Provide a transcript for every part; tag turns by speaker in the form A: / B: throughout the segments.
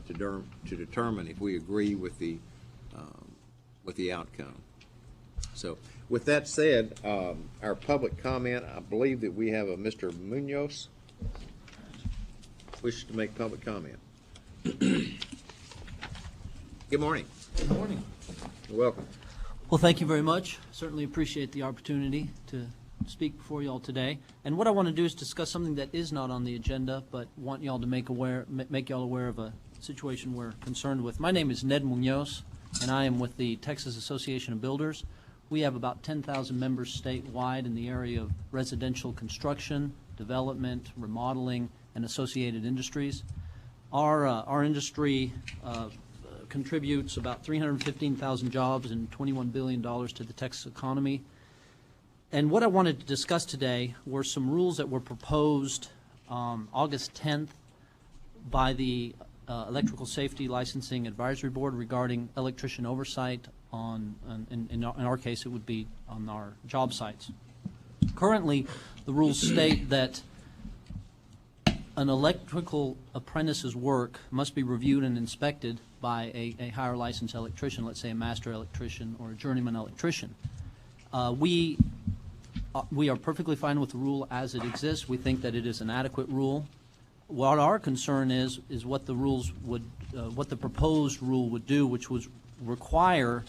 A: to determine if we agree with the outcome. So, with that said, our public comment, I believe that we have a Mr. Munoz wishes to make public comment. Good morning.
B: Good morning.
A: You're welcome.
B: Well, thank you very much. Certainly appreciate the opportunity to speak before you all today. And what I want to do is discuss something that is not on the agenda, but want y'all to make y'all aware of a situation we're concerned with. My name is Ned Munoz, and I am with the Texas Association of Builders. We have about 10,000 members statewide in the area of residential construction, development, remodeling, and associated industries. Our industry contributes about 315,000 jobs and $21 billion to the Texas economy. And what I wanted to discuss today were some rules that were proposed August 10th by the Electrical Safety Licensing Advisory Board regarding electrician oversight in our case, it would be on our job sites. Currently, the rules state that an electrical apprentice's work must be reviewed and inspected by a higher licensed electrician, let's say a master electrician or a journeyman electrician. We are perfectly fine with the rule as it exists. We think that it is an adequate rule. What our concern is what the rules would, what the proposed rule would do, which would require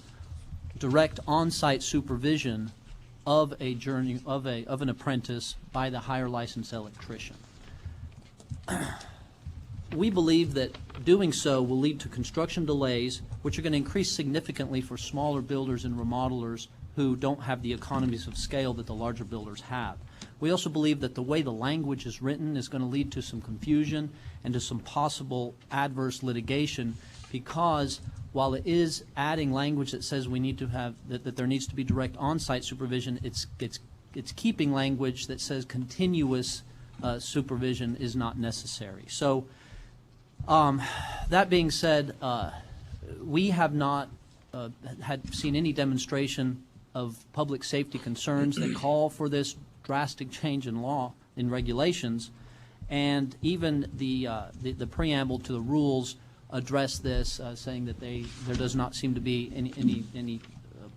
B: direct on-site supervision of an apprentice by the higher licensed electrician. We believe that doing so will lead to construction delays, which are going to increase significantly for smaller builders and remodelers who don't have the economies of scale that the larger builders have. We also believe that the way the language is written is going to lead to some confusion and to some possible adverse litigation, because while it is adding language that says we need to have that there needs to be direct on-site supervision, it's keeping language that says continuous supervision is not necessary. So that being said, we have not had seen any demonstration of public safety concerns that call for this drastic change in law, in regulations, and even the preamble to the rules address this, saying that there does not seem to be any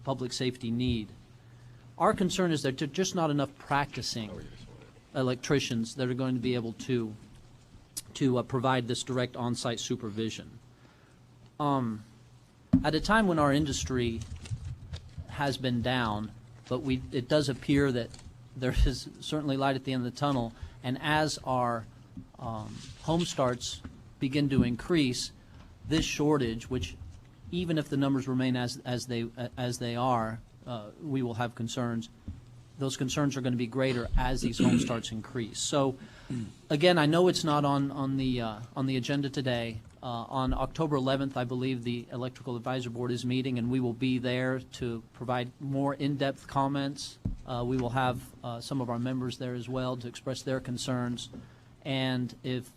B: public safety need. Our concern is that there are just not enough practicing electricians that are going to be able to provide this direct on-site supervision. At a time when our industry has been down, but it does appear that there is certainly light at the end of the tunnel, and as our home starts begin to increase, this shortage, which even if the numbers remain as they are, we will have concerns. Those concerns are going to be greater as these home starts increase. So, again, I know it's not on the agenda today. On October 11th, I believe the Electrical Advisory Board is meeting, and we will be there to provide more in-depth comments. We will have some of our members there as well to express their concerns, and if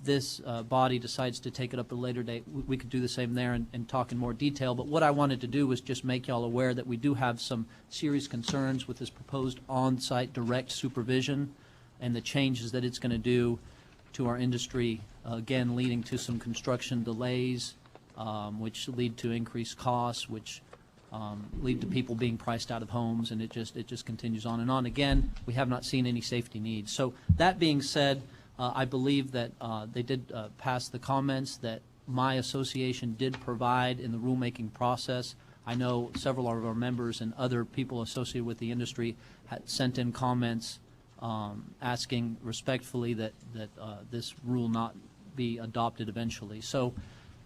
B: this body decides to take it up at a later date, we could do the same there and talk in more detail. But what I wanted to do was just make y'all aware that we do have some serious concerns with this proposed on-site direct supervision and the changes that it's going to do to our industry, again, leading to some construction delays, which lead to increased costs, which lead to people being priced out of homes, and it just continues on and on. Again, we have not seen any safety needs. So that being said, I believe that they did pass the comments that my association did provide in the rulemaking process. I know several of our members and other people associated with the industry had sent in comments asking respectfully that this rule not be adopted eventually. So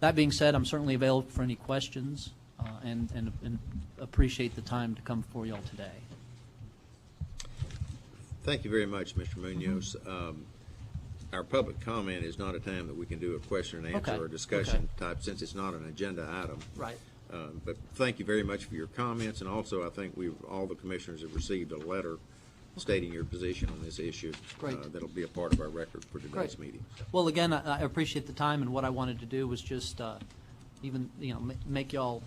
B: that being said, I'm certainly available for any questions and appreciate the time to come before you all today.
A: Thank you very much, Mr. Munoz. Our public comment is not a time that we can do a question and answer or discussion type, since it's not an agenda item.
B: Right.
A: But thank you very much for your comments, and also I think all the commissioners have received a letter stating your position on this issue.
B: Great.
A: That'll be a part of our record for today's meeting.
B: Well, again, I appreciate the time, and what I wanted to do was just make y'all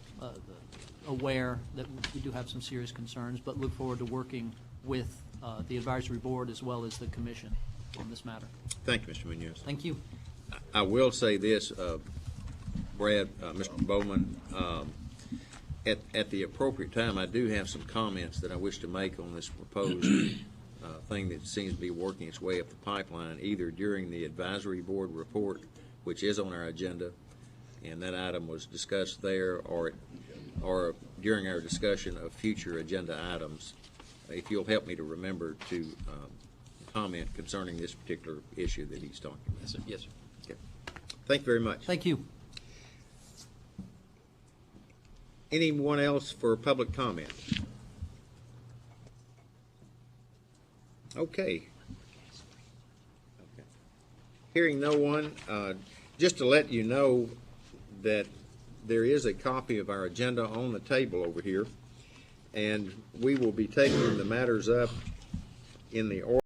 B: aware that we do have some serious concerns, but look forward to working with the advisory board as well as the commission on this matter.
A: Thank you, Mr. Munoz.
B: Thank you.
A: I will say this, Brad, Mr. Bowman, at the appropriate time, I do have some comments that I wish to make on this proposed thing that seems to be working its way up the pipeline, either during the advisory board report, which is on our agenda, and that item was discussed there, or during our discussion of future agenda items. If you'll help me to remember to comment concerning this particular issue that he's talking about.
C: Yes, sir. Yes, sir.
A: Okay. Thank you very much.
B: Thank you.
A: Anyone else for public comment? Okay. Hearing no one, just to let you know that there is a copy of our agenda on the table over here, and we will be taking the matters up in the order